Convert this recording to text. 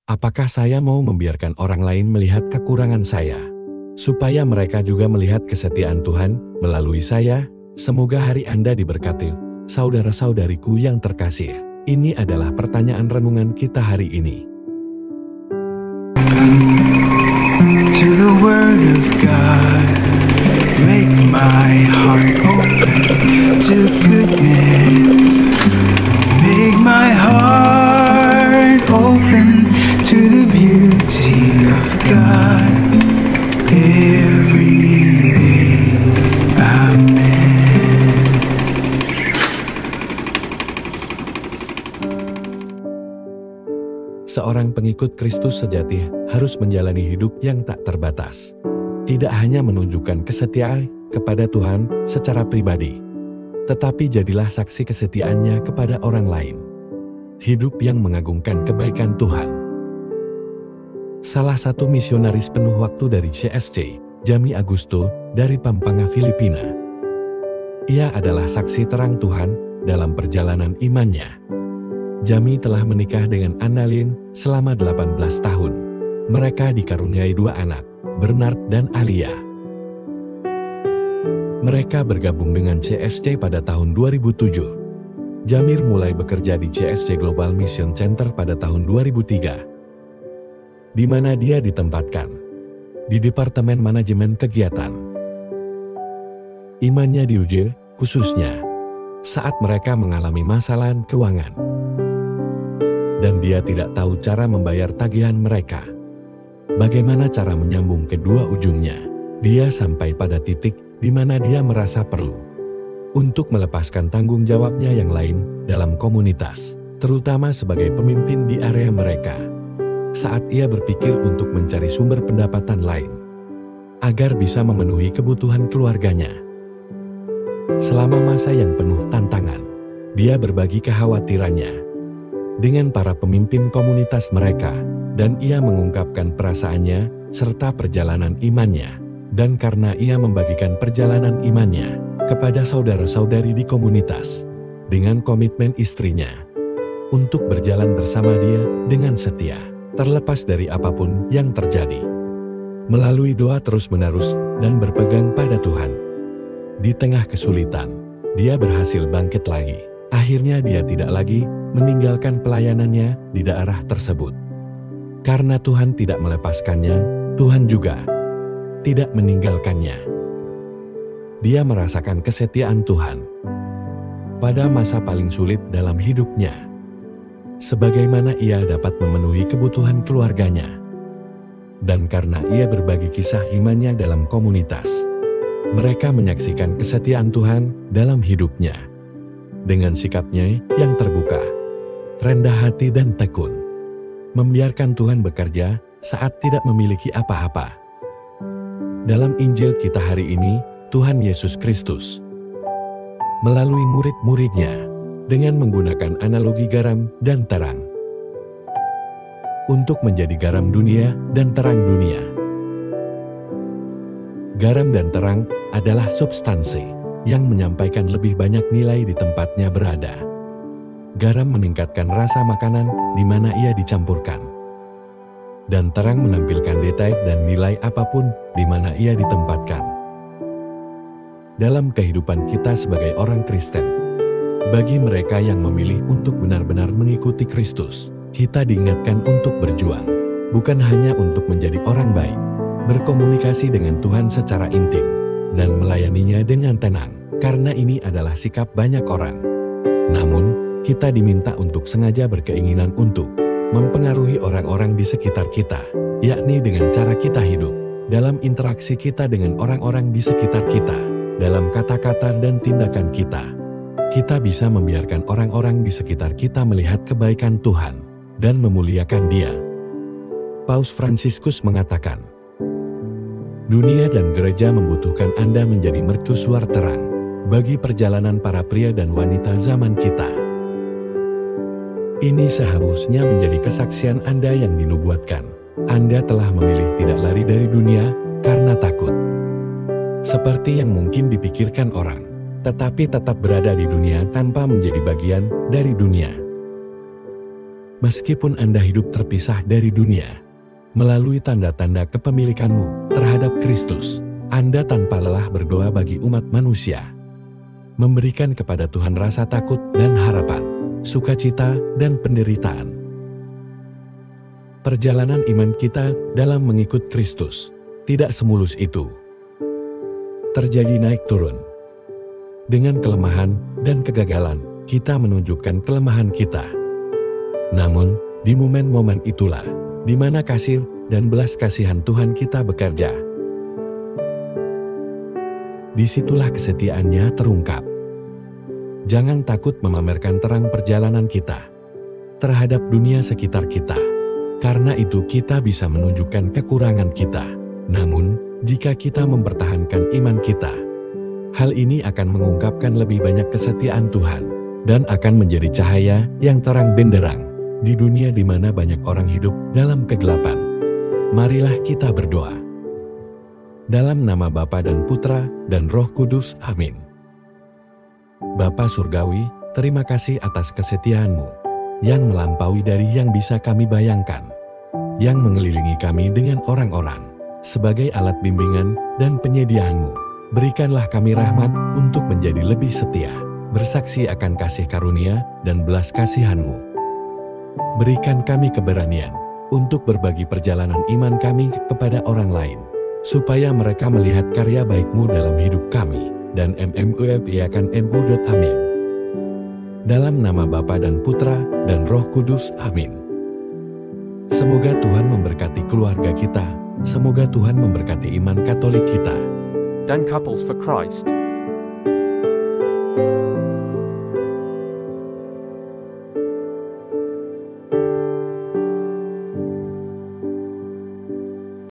Apakah saya mau membiarkan orang lain melihat kekurangan saya, supaya mereka juga melihat kesetiaan Tuhan melalui saya? Semoga hari Anda diberkati, saudara-saudariku yang terkasih. Ini adalah pertanyaan renungan kita hari ini. To the Word of God, make my heart open to goodness. Make my heart open to the beauty of God every day. Amen. Seorang pengikut Kristus sejati harus menjalani hidup yang tak terbatas. Tidak hanya menunjukkan kesetiaan kepada Tuhan secara pribadi, tetapi jadilah saksi kesetiaannya kepada orang lain. Hidup yang mengagungkan kebaikan Tuhan. Salah satu misionaris penuh waktu dari CFC, Jamie Agusto, dari Pampanga, Filipina. Ia adalah saksi terang Tuhan dalam perjalanan imannya. Jamie telah menikah dengan Annalyn selama 18 tahun. Mereka dikaruniai 2 anak, Bernard dan Alia. Mereka bergabung dengan CFC pada tahun 2007. Jamie mulai bekerja di CFC Global Mission Center pada tahun 2003, di mana dia ditempatkan di Departemen Manajemen Kegiatan. Imannya diuji, khususnya saat mereka mengalami masalah keuangan, dan dia tidak tahu cara membayar tagihan mereka. Bagaimana cara menyambung kedua ujungnya? Dia sampai pada titik di mana dia merasa perlu untuk melepaskan tanggung jawabnya yang lain dalam komunitas, terutama sebagai pemimpin di area mereka. Saat ia berpikir untuk mencari sumber pendapatan lain, agar bisa memenuhi kebutuhan keluarganya. Selama masa yang penuh tantangan, dia berbagi kekhawatirannya dengan para pemimpin komunitas mereka, dan ia mengungkapkan perasaannya serta perjalanan imannya. Dan karena ia membagikan perjalanan imannya kepada saudara-saudari di komunitas, dengan komitmen istrinya untuk berjalan bersama dia dengan setia, terlepas dari apapun yang terjadi. Melalui doa terus-menerus dan berpegang pada Tuhan, di tengah kesulitan, dia berhasil bangkit lagi. Akhirnya dia tidak lagi meninggalkan pelayanannya di daerah tersebut. Karena Tuhan tidak melepaskannya, Tuhan juga tidak meninggalkannya. Dia merasakan kesetiaan Tuhan pada masa paling sulit dalam hidupnya. Sebagaimana ia dapat memenuhi kebutuhan keluarganya. Dan karena ia berbagi kisah imannya dalam komunitas, mereka menyaksikan kesetiaan Tuhan dalam hidupnya. Dengan sikapnya yang terbuka, rendah hati dan tekun, membiarkan Tuhan bekerja saat tidak memiliki apa-apa. Dalam Injil kita hari ini, Tuhan Yesus Kristus melalui murid-muridnya dengan menggunakan analogi garam dan terang untuk menjadi garam dunia dan terang dunia. Garam dan terang adalah substansi yang menyampaikan lebih banyak nilai di tempatnya berada. Garam meningkatkan rasa makanan di mana ia dicampurkan. Dan terang menampilkan detail dan nilai apapun di mana ia ditempatkan. Dalam kehidupan kita sebagai orang Kristen, bagi mereka yang memilih untuk benar-benar mengikuti Kristus, kita diingatkan untuk berjuang, bukan hanya untuk menjadi orang baik, berkomunikasi dengan Tuhan secara intim, dan melayaninya dengan tenang, karena ini adalah sikap banyak orang. Namun, kita diminta untuk sengaja berkeinginan untuk mempengaruhi orang-orang di sekitar kita, yakni dengan cara kita hidup, dalam interaksi kita dengan orang-orang di sekitar kita, dalam kata-kata dan tindakan kita. Kita bisa membiarkan orang-orang di sekitar kita melihat kebaikan Tuhan dan memuliakan Dia. Paus Fransiskus mengatakan, dunia dan gereja membutuhkan Anda menjadi mercusuar terang bagi perjalanan para pria dan wanita zaman kita. Ini seharusnya menjadi kesaksian Anda yang dinubuatkan. Anda telah memilih tidak lari dari dunia karena takut, seperti yang mungkin dipikirkan orang, tetapi tetap berada di dunia tanpa menjadi bagian dari dunia. Meskipun Anda hidup terpisah dari dunia, melalui tanda-tanda kepemilikanmu terhadap Kristus, Anda tanpa lelah berdoa bagi umat manusia, memberikan kepada Tuhan rasa takut dan harapan, sukacita dan penderitaan. Perjalanan iman kita dalam mengikut Kristus tidak semulus itu. Terjadi naik turun. Dengan kelemahan dan kegagalan, kita menunjukkan kelemahan kita. Namun, di momen-momen itulah, di mana kasih dan belas kasihan Tuhan kita bekerja. Disitulah kesetiaannya terungkap. Jangan takut memamerkan terang perjalanan kita terhadap dunia sekitar kita. Karena itu kita bisa menunjukkan kekurangan kita. Namun, jika kita mempertahankan iman kita, hal ini akan mengungkapkan lebih banyak kesetiaan Tuhan dan akan menjadi cahaya yang terang benderang di dunia di mana banyak orang hidup dalam kegelapan. Marilah kita berdoa. Dalam nama Bapa dan Putra dan Roh Kudus, amin. Bapa Surgawi, terima kasih atas kesetiaan-Mu yang melampaui dari yang bisa kami bayangkan, yang mengelilingi kami dengan orang-orang sebagai alat bimbingan dan penyediaan-Mu. Berikanlah kami rahmat untuk menjadi lebih setia, bersaksi akan kasih karunia dan belas kasihan-Mu. Berikan kami keberanian untuk berbagi perjalanan iman kami kepada orang lain, supaya mereka melihat karya baik-Mu dalam hidup kami, dan amin. Dalam nama Bapa dan Putra dan Roh Kudus, amin. Semoga Tuhan memberkati keluarga kita, semoga Tuhan memberkati iman Katolik kita. Dan Couples for Christ.